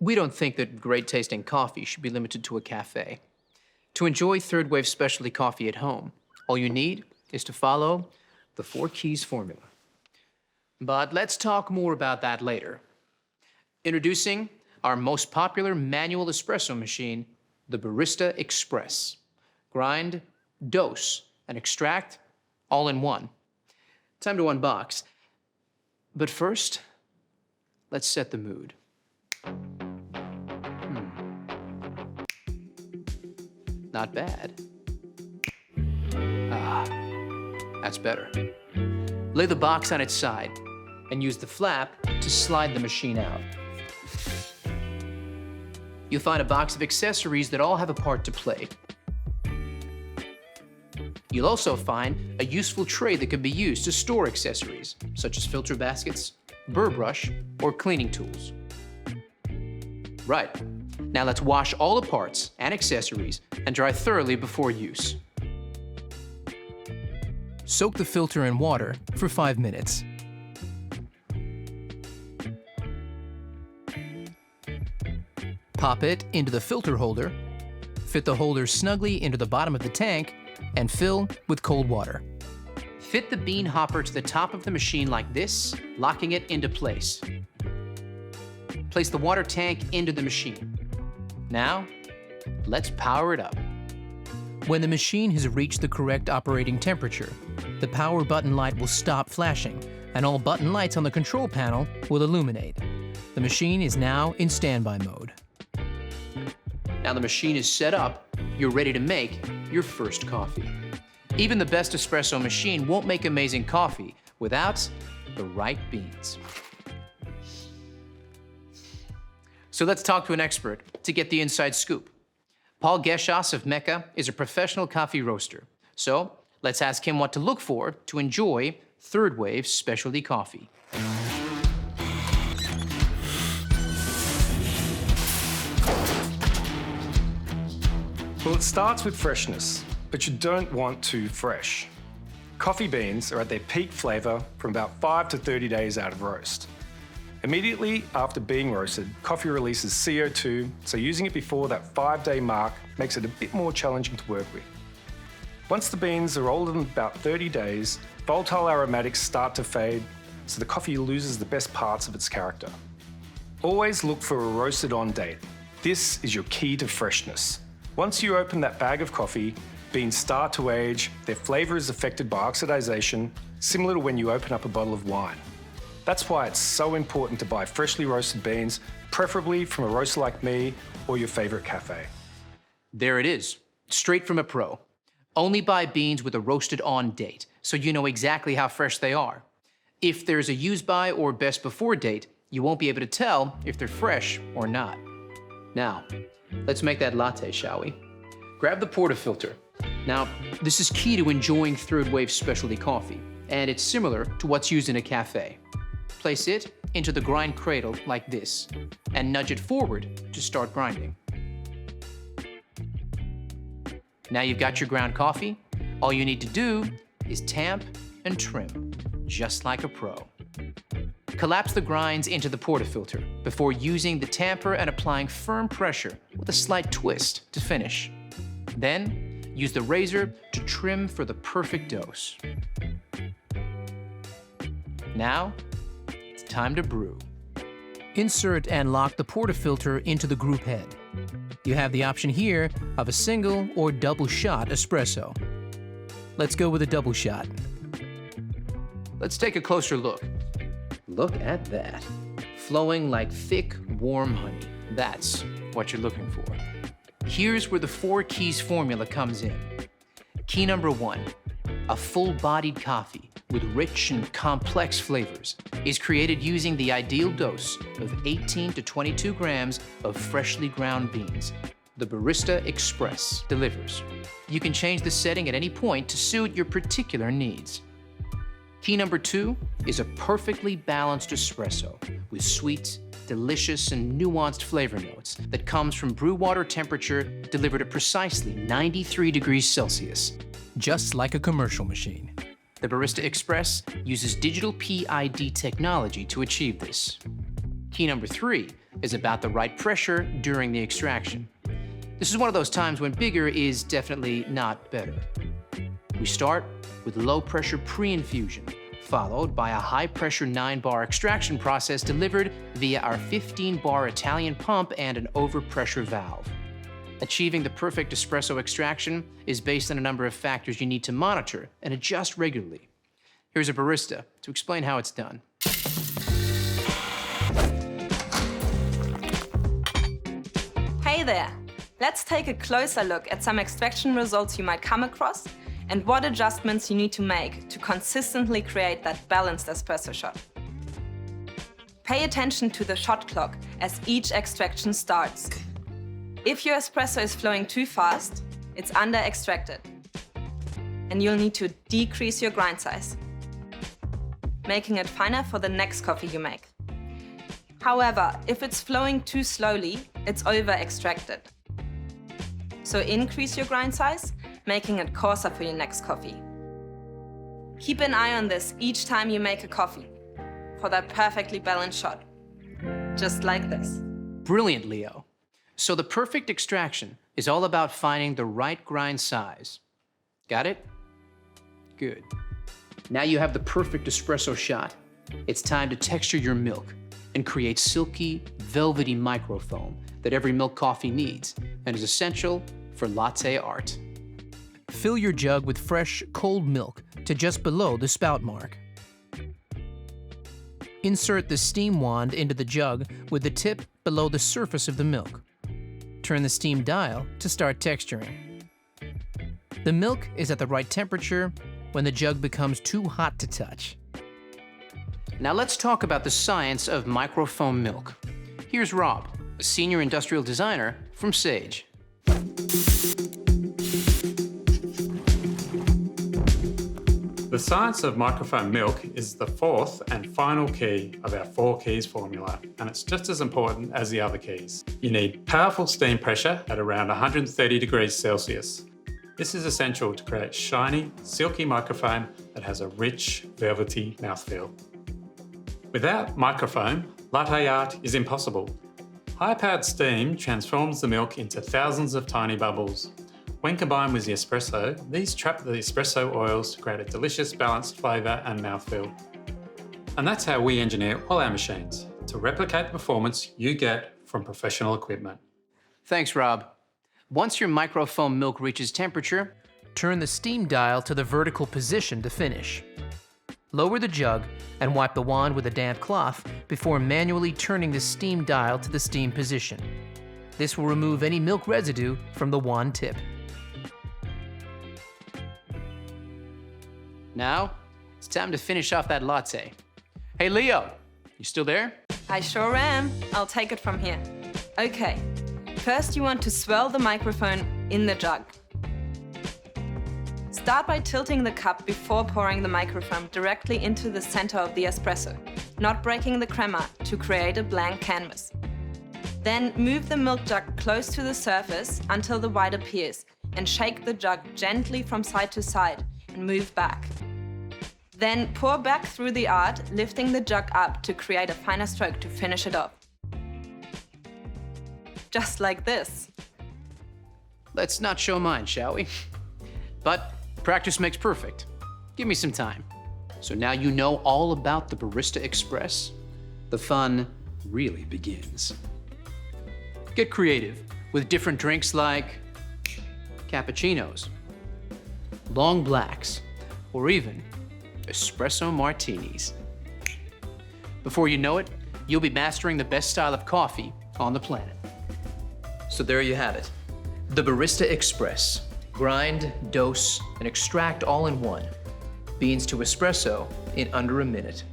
We don't think that great-tasting coffee should be limited to a cafe. To enjoy third-wave specialty coffee at home, all you need is to follow the 4 keys formula. But let's talk more about that later. Introducing our most popular manual espresso machine, the Barista Express. Grind, dose, and extract all in one. Time to unbox. But first, let's set the mood. Not bad. Ah, that's better. Lay the box on its side and use the flap to slide the machine out. You'll find a box of accessories that all have a part to play. You'll also find a useful tray that can be used to store accessories, such as filter baskets, burr brush, or cleaning tools. Right, now let's wash all the parts and accessories and dry thoroughly before use. Soak the filter in water for 5 minutes. Pop it into the filter holder, fit the holder snugly into the bottom of the tank, and fill with cold water. Fit the bean hopper to the top of the machine like this, locking it into place. Place the water tank into the machine. Now, let's power it up. When the machine has reached the correct operating temperature, the power button light will stop flashing, and all button lights on the control panel will illuminate. The machine is now in standby mode. Now the machine is set up, you're ready to make your first coffee. Even the best espresso machine won't make amazing coffee without the right beans. So let's talk to an expert to get the inside scoop. Paul Geschas of Mecca is a professional coffee roaster. So let's ask him what to look for to enjoy third-wave specialty coffee. Well, it starts with freshness, but you don't want too fresh. Coffee beans are at their peak flavour from about 5 to 30 days out of roast. Immediately after being roasted, coffee releases CO2, so using it before that 5-day mark makes it a bit more challenging to work with. Once the beans are older than about 30 days, volatile aromatics start to fade, so the coffee loses the best parts of its character. Always look for a roasted on date. This is your key to freshness. Once you open that bag of coffee, beans start to age, their flavour is affected by oxidation, similar to when you open up a bottle of wine. That's why it's so important to buy freshly roasted beans, preferably from a roaster like me or your favourite cafe. There it is, straight from a pro. Only buy beans with a roasted on date, so you know exactly how fresh they are. If there's a use by or best before date, you won't be able to tell if they're fresh or not. Now, let's make that latte, shall we? Grab the portafilter. Now, this is key to enjoying third-wave specialty coffee, and it's similar to what's used in a cafe. Place it into the grind cradle like this, and nudge it forward to start grinding. Now you've got your ground coffee. All you need to do is tamp and trim, just like a pro. Collapse the grinds into the portafilter before using the tamper and applying firm pressure with a slight twist to finish. Then, use the razor to trim for the perfect dose. Now, it's time to brew. Insert and lock the portafilter into the group head. You have the option here of a single or double shot espresso. Let's go with a double shot. Let's take a closer look. Look at that. Flowing like thick, warm honey. That's what you're looking for. Here's where the 4 keys formula comes in. Key number 1, a full-bodied coffee with rich and complex flavors is created using the ideal dose of 18 to 22 grams of freshly ground beans. The Barista Express delivers. You can change the setting at any point to suit your particular needs. Key number 2 is a perfectly balanced espresso with sweet, delicious, and nuanced flavor notes that comes from brew water temperature delivered at precisely 93 degrees Celsius, just like a commercial machine. The Barista Express uses digital PID technology to achieve this. Key number 3 is about the right pressure during the extraction. This is one of those times when bigger is definitely not better. We start with low-pressure pre-infusion, followed by a high-pressure 9-bar extraction process delivered via our 15-bar Italian pump and an overpressure valve. Achieving the perfect espresso extraction is based on a number of factors you need to monitor and adjust regularly. Here's a barista to explain how it's done. Hey there! Let's take a closer look at some extraction results you might come across and what adjustments you need to make to consistently create that balanced espresso shot. Pay attention to the shot clock as each extraction starts. If your espresso is flowing too fast, it's under-extracted, and you'll need to decrease your grind size, making it finer for the next coffee you make. However, if it's flowing too slowly, it's over-extracted. So increase your grind size, making it coarser for your next coffee. Keep an eye on this each time you make a coffee for that perfectly balanced shot, just like this. Brilliant, Leo. So the perfect extraction is all about finding the right grind size. Got it? Good. Now you have the perfect espresso shot. It's time to texture your milk and create silky, velvety microfoam that every milk coffee needs and is essential for latte art. Fill your jug with fresh, cold milk to just below the spout mark. Insert the steam wand into the jug with the tip below the surface of the milk. Turn the steam dial to start texturing. The milk is at the right temperature when the jug becomes too hot to touch. Now let's talk about the science of microfoam milk. Here's Rob, a senior industrial designer from Sage. The science of microfoam milk is the fourth and final key of our 4 keys formula, and it's just as important as the other keys. You need powerful steam pressure at around 130 degrees Celsius. This is essential to create shiny, silky microfoam that has a rich, velvety mouthfeel. Without microfoam, latte art is impossible. High-powered steam transforms the milk into thousands of tiny bubbles. When combined with the espresso, these trap the espresso oils to create a delicious balanced flavour and mouthfeel. And that's how we engineer all our machines, to replicate the performance you get from professional equipment. Thanks, Rob. Once your microfoam milk reaches temperature, turn the steam dial to the vertical position to finish. Lower the jug and wipe the wand with a damp cloth before manually turning the steam dial to the steam position. This will remove any milk residue from the wand tip. Now, it's time to finish off that latte. Hey, Leo, you still there? I sure am. I'll take it from here. Okay, first you want to swirl the microphone in the jug. Start by tilting the cup before pouring the microfoam directly into the center of the espresso, not breaking the crema to create a blank canvas. Then move the milk jug close to the surface until the white appears and shake the jug gently from side to side and move back. Then pour back through the art, lifting the jug up to create a finer stroke to finish it off. Just like this. Let's not show mine, shall we? But practice makes perfect. Give me some time. So now you know all about the Barista Express. The fun really begins. Get creative with different drinks like cappuccinos, long blacks, or even espresso martinis. Before you know it, you'll be mastering the best style of coffee on the planet. So there you have it, the Barista Express. Grind, dose, and extract all in one. Beans to espresso in under a minute.